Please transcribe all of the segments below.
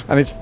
And it's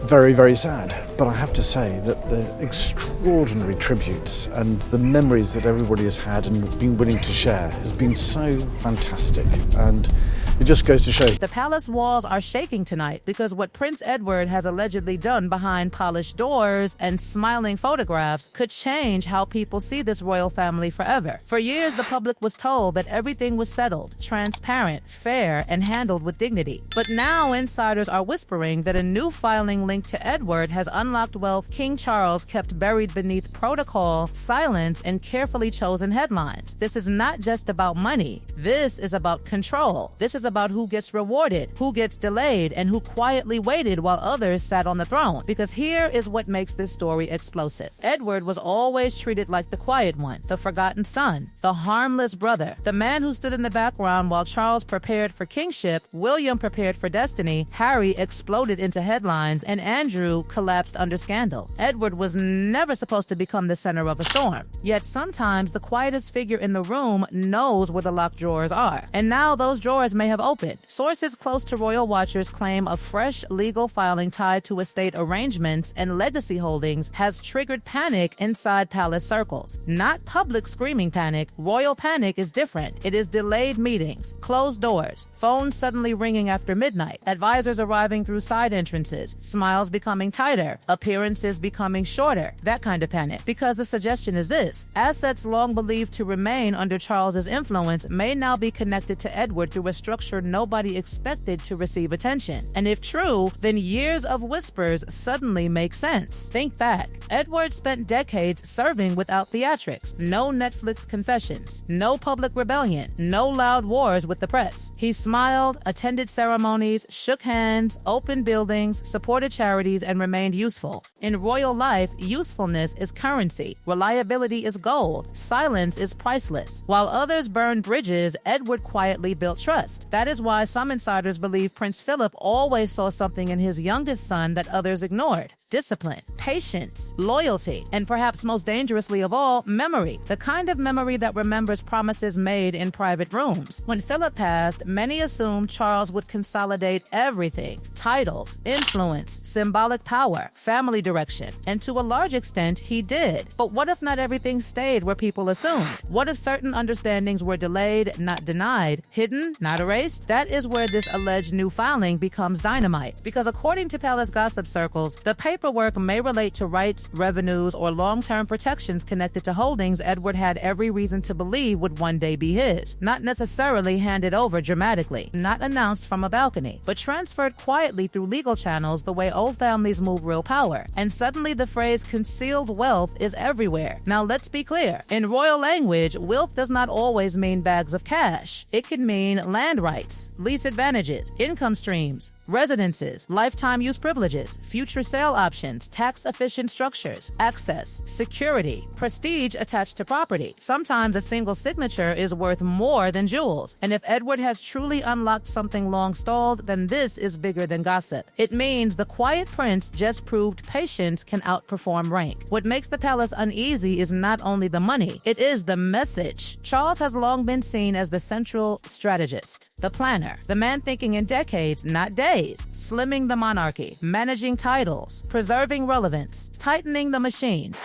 very, very sad. But I have to say that the extraordinary tributes and the memories that everybody has had and been willing to share has been so fantastic. And it just goes to show. The palace walls are shaking tonight because what Prince Edward has allegedly done behind polished doors and smiling photographs could change how people see this royal family forever. For years, the public was told that everything was settled, transparent, fair, and handled with dignity. But now insiders are whispering that a new filing linked to Edward has unlocked wealth King Charles kept buried beneath protocol, silence, and carefully chosen headlines. This is not just about money. This is about control. This is about who gets rewarded, who gets delayed, and who quietly waited while others sat on the throne. Because here is what makes this story explosive. Edward was always treated like the quiet one, the forgotten son, the harmless brother, the man who stood in the background while Charles prepared for kingship, William prepared for destiny, Harry exploded into headlines, and Andrew collapsed under scandal. Edward was never supposed to become the center of a storm. Yet sometimes the quietest figure in the room knows where the locked drawers are. And now those drawers may have opened. Sources close to royal watchers claim a fresh legal filing tied to estate arrangements and legacy holdings has triggered panic inside palace circles. Not public screaming panic. Royal panic is different. It is delayed meetings, closed doors, phones suddenly ringing after midnight, advisors arriving through side entrances, smiles becoming tighter, appearances becoming shorter, that kind of panic. Because the suggestion is this: assets long believed to remain under Charles's influence may now be connected to Edward through a structure nobody expected to receive attention. And if true, then years of whispers suddenly make sense. Think back. Edward spent decades serving without theatrics. No Netflix confessions. No public rebellion. No loud wars with the press. He smiled, attended ceremonies, shook hands, opened buildings, supported charities, and remained useful. In royal life, usefulness is currency. Reliability is gold. Silence is priceless. While others burned bridges, Edward quietly built trust. That is why some insiders believe Prince Philip always saw something in his youngest son that others ignored. Discipline, patience, loyalty, and perhaps most dangerously of all, memory. The kind of memory that remembers promises made in private rooms. When Philip passed, many assumed Charles would consolidate everything: titles, influence, symbolic power, family direction. And to a large extent, he did. But what if not everything stayed where people assumed? What if certain understandings were delayed, not denied, hidden, not erased? That is where this alleged new filing becomes dynamite. Because according to palace gossip circles, the paperwork may relate to rights, revenues, or long-term protections connected to holdings Edward had every reason to believe would one day be his. Not necessarily handed over dramatically, not announced from a balcony, but transferred quietly through legal channels the way old families move real power. And suddenly the phrase concealed wealth is everywhere. Now let's be clear. In royal language, wealth does not always mean bags of cash. It can mean land rights, lease advantages, income streams, residences, lifetime use privileges, future sale options, tax-efficient structures, access, security, prestige attached to property. Sometimes a single signature is worth more than jewels. And if Edward has truly unlocked something long stalled, then this is bigger than gossip. It means the quiet prince just proved patience can outperform rank. What makes the palace uneasy is not only the money, it is the message. Charles has long been seen as the central strategist, the planner, the man thinking in decades, not days, slimming the monarchy, managing titles, preserving relevance, tightening the machine.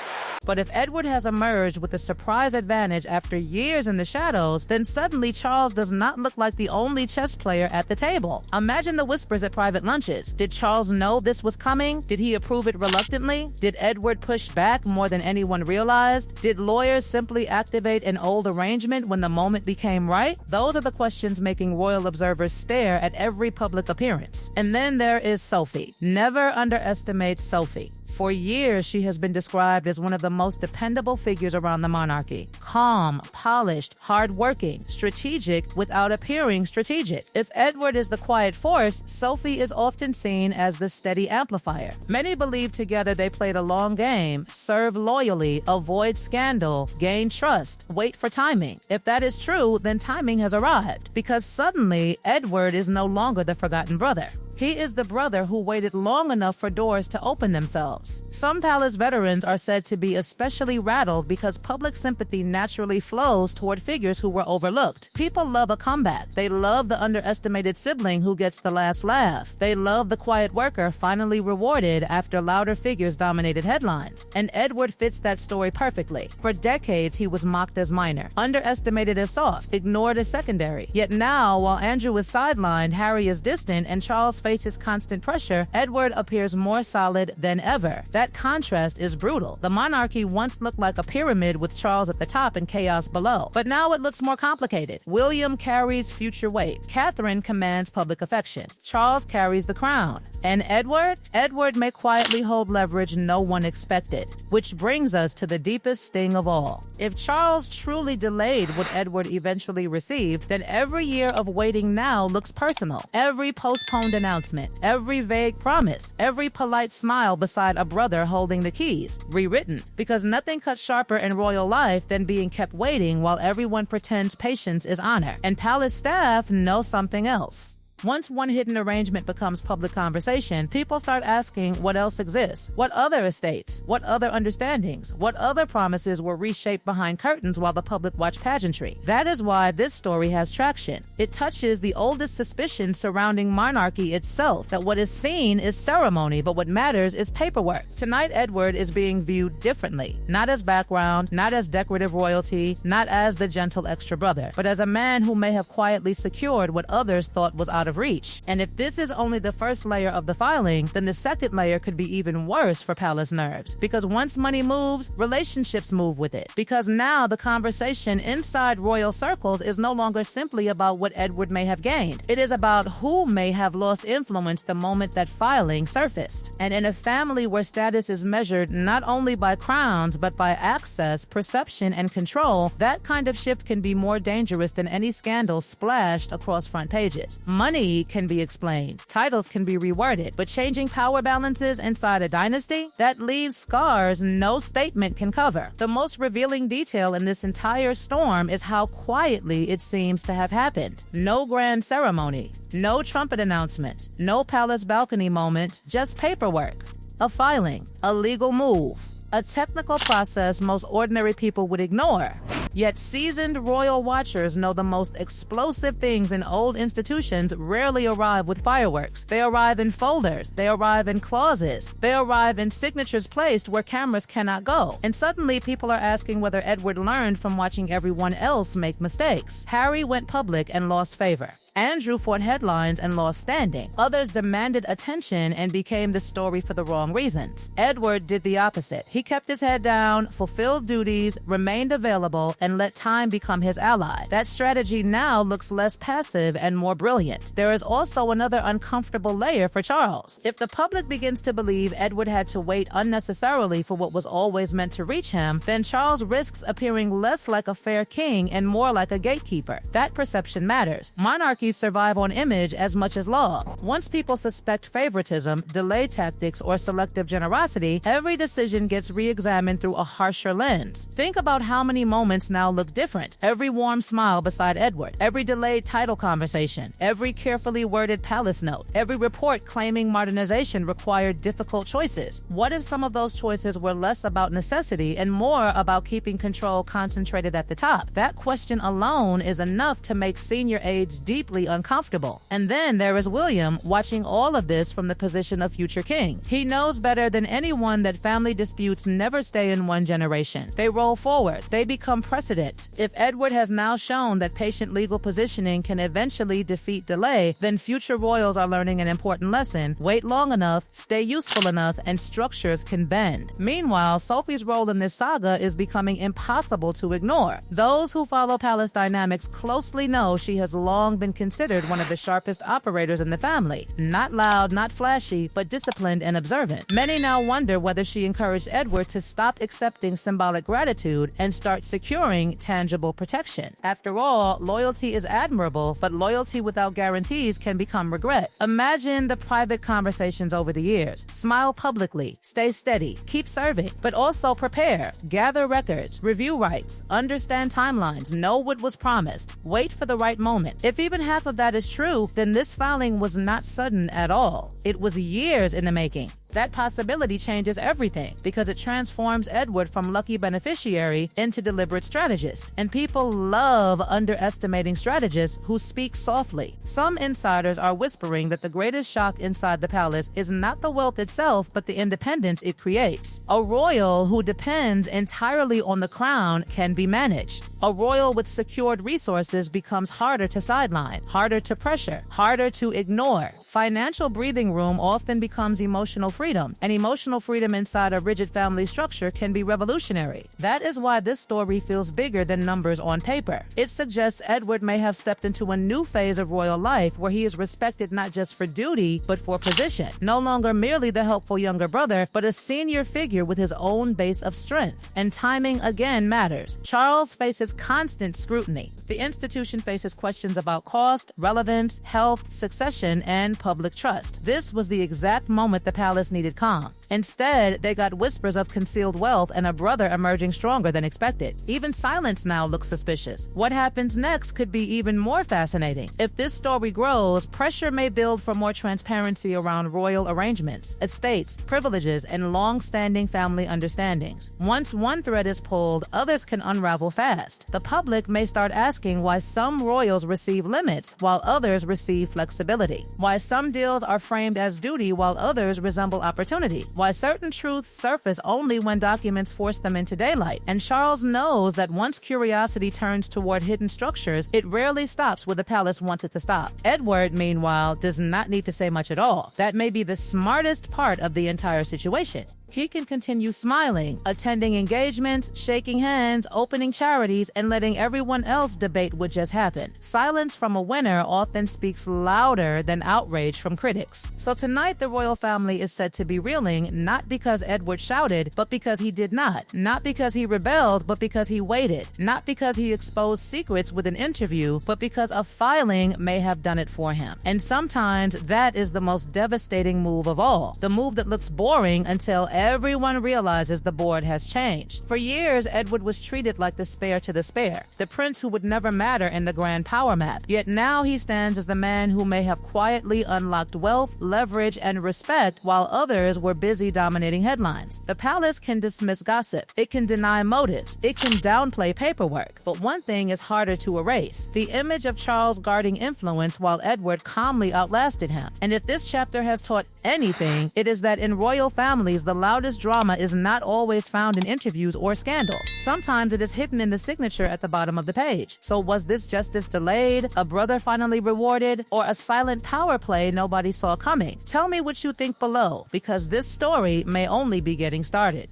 But if Edward has emerged with a surprise advantage after years in the shadows, then suddenly Charles does not look like the only chess player at the table. Imagine the whispers at private lunches. Did Charles know this was coming? Did he approve it reluctantly? Did Edward push back more than anyone realized? Did lawyers simply activate an old arrangement when the moment became right? Those are the questions making royal observers stare at every public appearance. And then there is Sophie. Never underestimate Sophie. For years, she has been described as one of the most dependable figures around the monarchy. Calm, polished, hardworking, strategic without appearing strategic. If Edward is the quiet force, Sophie is often seen as the steady amplifier. Many believe together they played a long game, serve loyally, avoid scandal, gain trust, wait for timing. If that is true, then timing has arrived, because suddenly Edward is no longer the forgotten brother. He is the brother who waited long enough for doors to open themselves. Some palace veterans are said to be especially rattled because public sympathy naturally flows toward figures who were overlooked. People love a comeback. They love the underestimated sibling who gets the last laugh. They love the quiet worker finally rewarded after louder figures dominated headlines. And Edward fits that story perfectly. For decades, he was mocked as minor, underestimated as soft, ignored as secondary. Yet now, while Andrew is sidelined, Harry is distant, and Charles faces constant pressure, Edward appears more solid than ever. That contrast is brutal. The monarchy once looked like a pyramid with Charles at the top and chaos below. But now it looks more complicated. William carries future weight. Catherine commands public affection. Charles carries the crown. And Edward? Edward may quietly hold leverage no one expected. Which brings us to the deepest sting of all. If Charles truly delayed what Edward eventually received, then every year of waiting now looks personal. Every postponed announcement, every vague promise, every polite smile beside a brother holding the keys, rewritten. Because nothing cuts sharper in royal life than being kept waiting while everyone pretends patience is honor. And palace staff know something else. Once one hidden arrangement becomes public conversation, people start asking what else exists, what other estates, what other understandings, what other promises were reshaped behind curtains while the public watched pageantry. That is why this story has traction. It touches the oldest suspicion surrounding monarchy itself, that what is seen is ceremony, but what matters is paperwork. Tonight, Edward is being viewed differently, not as background, not as decorative royalty, not as the gentle extra brother, but as a man who may have quietly secured what others thought was out of reach. And if this is only the first layer of the filing, then the second layer could be even worse for palace nerves. Because once money moves, relationships move with it. Because now the conversation inside royal circles is no longer simply about what Edward may have gained. It is about who may have lost influence the moment that filing surfaced. And in a family where status is measured not only by crowns, but by access, perception, and control, that kind of shift can be more dangerous than any scandal splashed across front pages. Money can be explained, titles can be reworded, but changing power balances inside a dynasty, that leaves scars no statement can cover. The most revealing detail in this entire storm is how quietly it seems to have happened. No grand ceremony, no trumpet announcement, no palace balcony moment, just paperwork, a filing, a legal move, a technical process most ordinary people would ignore. Yet seasoned royal watchers know the most explosive things in old institutions rarely arrive with fireworks. They arrive in folders. They arrive in clauses. They arrive in signatures placed where cameras cannot go. And suddenly people are asking whether Edward learned from watching everyone else make mistakes. Harry went public and lost favor. Andrew fought headlines and lost standing. Others demanded attention and became the story for the wrong reasons. Edward did the opposite. He kept his head down, fulfilled duties, remained available, and let time become his ally. That strategy now looks less passive and more brilliant. There is also another uncomfortable layer for Charles. If the public begins to believe Edward had to wait unnecessarily for what was always meant to reach him, then Charles risks appearing less like a fair king and more like a gatekeeper. That perception matters. Monarchy survive on image as much as law. Once people suspect favoritism, delay tactics, or selective generosity, every decision gets re-examined through a harsher lens. Think about how many moments now look different. Every warm smile beside Edward, every delayed title conversation, every carefully worded palace note, every report claiming modernization required difficult choices. What if some of those choices were less about necessity and more about keeping control concentrated at the top? That question alone is enough to make senior aides deeply uncomfortable. And then there is William, watching all of this from the position of future king. He knows better than anyone that family disputes never stay in one generation. They roll forward. They become precedent. If Edward has now shown that patient legal positioning can eventually defeat delay, then future royals are learning an important lesson. Wait long enough, stay useful enough, and structures can bend. Meanwhile, Sophie's role in this saga is becoming impossible to ignore. Those who follow palace dynamics closely know she has long been considered one of the sharpest operators in the family. Not loud, not flashy, but disciplined and observant. Many now wonder whether she encouraged Edward to stop accepting symbolic gratitude and start securing tangible protection. After all, loyalty is admirable, but loyalty without guarantees can become regret. Imagine the private conversations over the years. Smile publicly, stay steady, keep serving, but also prepare. Gather records, review rights, understand timelines, know what was promised, wait for the right moment. If even half of that is true, then this filing was not sudden at all. It was years in the making. That possibility changes everything because it transforms Edward from lucky beneficiary into deliberate strategist. And people love underestimating strategists who speak softly. Some insiders are whispering that the greatest shock inside the palace is not the wealth itself, but the independence it creates. A royal who depends entirely on the crown can be managed. A royal with secured resources becomes harder to sideline, harder to pressure, harder to ignore. Financial breathing room often becomes emotional freedom, and emotional freedom inside a rigid family structure can be revolutionary. That is why this story feels bigger than numbers on paper. It suggests Edward may have stepped into a new phase of royal life where he is respected not just for duty, but for position. No longer merely the helpful younger brother, but a senior figure with his own base of strength. And timing again matters. Charles faces constant scrutiny. The institution faces questions about cost, relevance, health, succession, and public trust. This was the exact moment the palace needed calm. Instead, they got whispers of concealed wealth and a brother emerging stronger than expected. Even silence now looks suspicious. What happens next could be even more fascinating. If this story grows, pressure may build for more transparency around royal arrangements, estates, privileges, and long-standing family understandings. Once one thread is pulled, others can unravel fast. The public may start asking why some royals receive limits while others receive flexibility. Why some deals are framed as duty while others resemble opportunity. Why certain truths surface only when documents force them into daylight. And Charles knows that once curiosity turns toward hidden structures, it rarely stops where the palace wants it to stop. Edward, meanwhile, does not need to say much at all. That may be the smartest part of the entire situation. He can continue smiling, attending engagements, shaking hands, opening charities, and letting everyone else debate what just happened. Silence from a winner often speaks louder than outrage from critics. So tonight, the royal family is said to be reeling, not because Edward shouted, but because he did not. Not because he rebelled, but because he waited. Not because he exposed secrets with an interview, but because a filing may have done it for him. And sometimes that is the most devastating move of all. The move that looks boring until everyone realizes the board has changed. For years, Edward was treated like the spare to the spare, the prince who would never matter in the grand power map. Yet now he stands as the man who may have quietly unlocked wealth, leverage, and respect while others were busy dominating headlines. The palace can dismiss gossip. It can deny motives. It can downplay paperwork. But one thing is harder to erase: the image of Charles guarding influence while Edward calmly outlasted him. And if this chapter has taught anything, it is that in royal families, the loudest drama is not always found in interviews or scandals. Sometimes it is hidden in the signature at the bottom of the page. So was this justice delayed, a brother finally rewarded, or a silent power play nobody saw coming? Tell me what you think below, because this story may only be getting started.